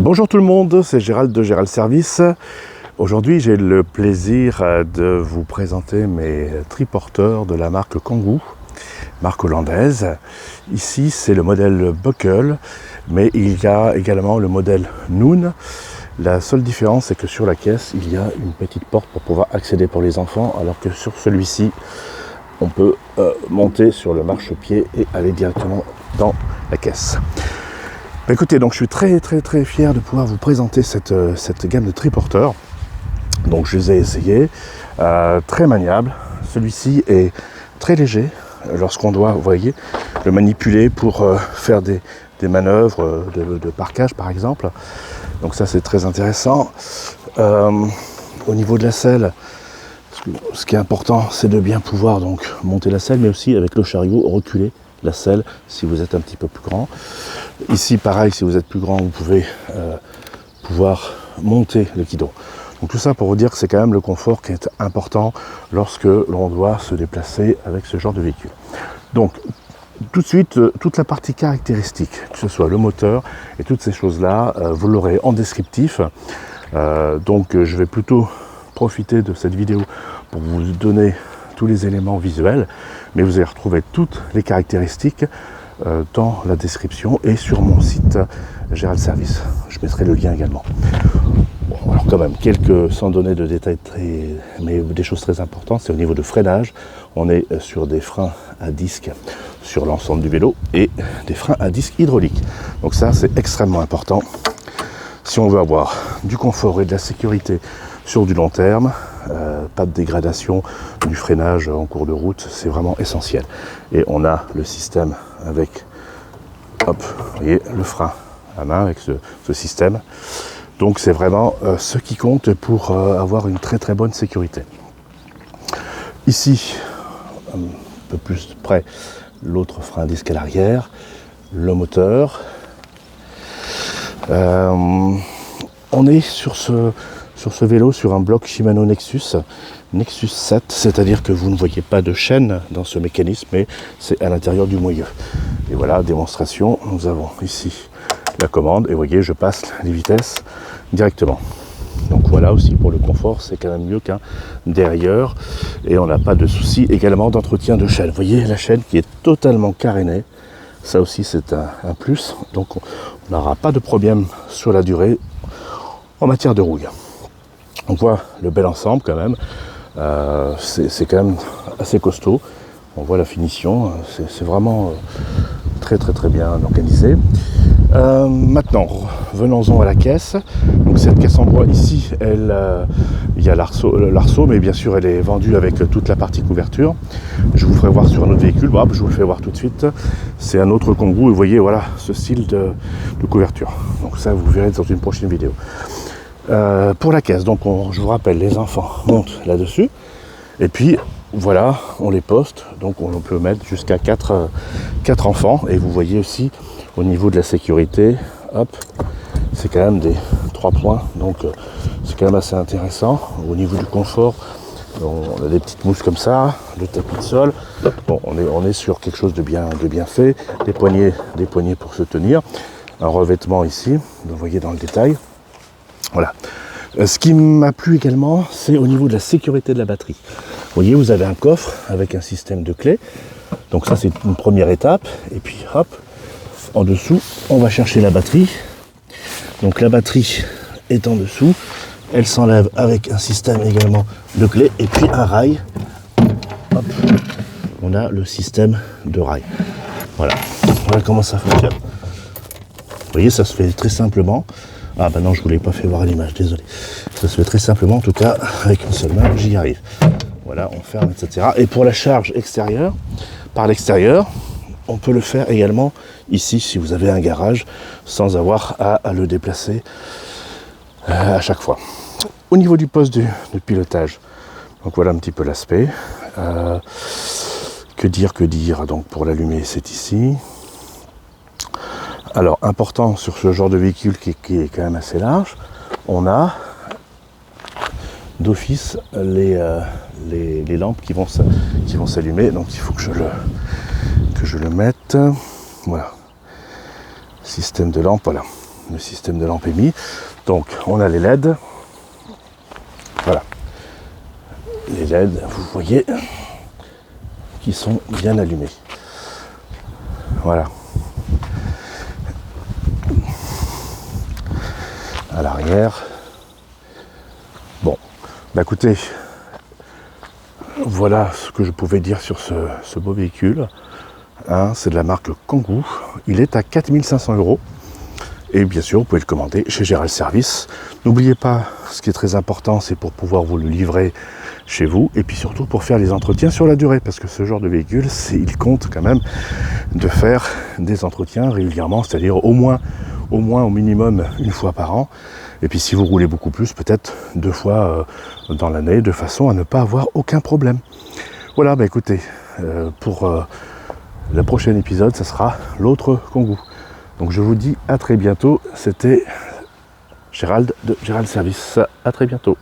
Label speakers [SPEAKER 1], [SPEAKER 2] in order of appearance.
[SPEAKER 1] Bonjour tout le monde, c'est Gérald de Gérald Service. Aujourd'hui, j'ai le plaisir de vous présenter mes triporteurs de la marque Kangoo, marque hollandaise. Ici, c'est le modèle Buckle, mais il y a également le modèle Noon. La seule différence, c'est que sur la caisse, il y a une petite porte pour pouvoir accéder pour les enfants, alors que sur celui-ci, on peut monter sur le marchepied et aller directement dans la caisse. Écoutez, donc je suis très fier de pouvoir vous présenter cette gamme de triporteurs. Donc je les ai essayés, très maniables. Celui-ci est très léger lorsqu'on doit, vous voyez, le manipuler pour faire des manœuvres de parquage par exemple. Donc ça c'est très intéressant. Au niveau de la selle, ce qui est important, c'est de bien pouvoir donc monter la selle, mais aussi avec le chariot reculer la selle si vous êtes un petit peu plus grand. Ici pareil, si vous êtes plus grand, vous pouvez pouvoir monter le guidon. Donc tout ça pour vous dire que c'est quand même le confort qui est important lorsque l'on doit se déplacer avec ce genre de véhicule. Donc tout de suite, toute la partie caractéristique, que ce soit le moteur et toutes ces choses-là, vous l'aurez en descriptif. Donc je vais plutôt profiter de cette vidéo pour vous donner tous les éléments visuels, mais vous allez retrouver toutes les caractéristiques dans la description et sur mon site Gérald Service. Je mettrai le lien également. Bon, alors quand même, sans donner de détails mais des choses très importantes, c'est au niveau de freinage. On est sur des freins à disque sur l'ensemble du vélo et des freins à disque hydrauliques. Donc ça, c'est extrêmement important. Si on veut avoir du confort et de la sécurité sur du long terme, pas de dégradation du freinage en cours de route, c'est vraiment essentiel. Et on a le système avec, hop, vous voyez, le frein à main avec ce système. Donc c'est vraiment ce qui compte pour avoir une très bonne sécurité. Ici, un peu plus près, l'autre frein à disque à l'arrière, le moteur. On est sur ce vélo sur un bloc Shimano Nexus 7, c'est-à-dire que vous ne voyez pas de chaîne dans ce mécanisme, mais c'est à l'intérieur du moyeu. Et voilà, démonstration, nous avons ici la commande, et vous voyez, je passe les vitesses directement. Donc voilà, aussi pour le confort, c'est quand même mieux qu'un derrière, et on n'a pas de souci également d'entretien de chaîne. Vous voyez la chaîne qui est totalement carénée, ça aussi c'est un plus, donc on n'aura pas de problème sur la durée en matière de rouille. On voit le bel ensemble quand même, c'est quand même assez costaud, on voit la finition, c'est vraiment très bien organisé. Maintenant, venons-en à la caisse. Donc cette caisse en bois ici, il y a l'arceau, mais bien sûr elle est vendue avec toute la partie couverture. Je vous ferai voir sur un autre véhicule, bon, je vous le fais voir tout de suite. C'est un autre Kangoo, et vous voyez voilà ce style de couverture. Donc ça vous verrez dans une prochaine vidéo. Pour la caisse, donc je vous rappelle, les enfants montent là-dessus, et puis voilà, on les poste, donc on peut mettre jusqu'à 4 enfants, et vous voyez aussi au niveau de la sécurité, hop, c'est quand même des 3 points, donc c'est quand même assez intéressant. Au niveau du confort, on a des petites mousses comme ça, le tapis de sol, bon, on est sur quelque chose de bien fait, des poignées pour se tenir, un revêtement ici, vous voyez dans le détail. Voilà. Ce qui m'a plu également, c'est au niveau de la sécurité de la batterie. Vous voyez, vous avez un coffre avec un système de clés. Donc ça, c'est une première étape. Et puis, hop, en dessous, on va chercher la batterie. Donc la batterie est en dessous. Elle s'enlève avec un système également de clés. Et puis un rail. Hop, on a le système de rail. Voilà. Voilà comment ça fonctionne. Vous voyez, ça se fait très simplement. Ah bah non, je ne vous l'ai pas fait voir à l'image, désolé. Ça se fait très simplement, en tout cas, avec une seule main, j'y arrive. Voilà, on ferme, etc. Et pour la charge extérieure, par l'extérieur, on peut le faire également ici, si vous avez un garage, sans avoir à le déplacer à chaque fois. Au niveau du poste de pilotage, donc voilà un petit peu l'aspect. Que dire, donc pour l'allumer, c'est ici. Alors, important sur ce genre de véhicule qui est quand même assez large, on a d'office les lampes qui vont s'allumer. Donc, il faut que je le mette. Voilà. Système de lampe, voilà. le système de lampe est mis. Donc on a les LED. Voilà. Les LED, vous voyez, qui sont bien allumés. Voilà. À l'arrière. Bon, bah écoutez, voilà ce que je pouvais dire sur ce beau véhicule. Hein, c'est de la marque Kangoo. Il est à 4 500 €. Et bien sûr, vous pouvez le commander chez Gérald Service. N'oubliez pas, ce qui est très important, c'est pour pouvoir vous le livrer chez vous. Et puis surtout pour faire les entretiens sur la durée. Parce que ce genre de véhicule, il compte quand même de faire des entretiens régulièrement. C'est-à-dire au minimum une fois par an. Et puis si vous roulez beaucoup plus, peut-être 2 fois dans l'année, de façon à ne pas avoir aucun problème. Voilà, bah écoutez, pour le prochain épisode, ça sera l'autre Kangoo. Donc je vous dis à très bientôt. C'était Gérald de Gérald Service. À très bientôt.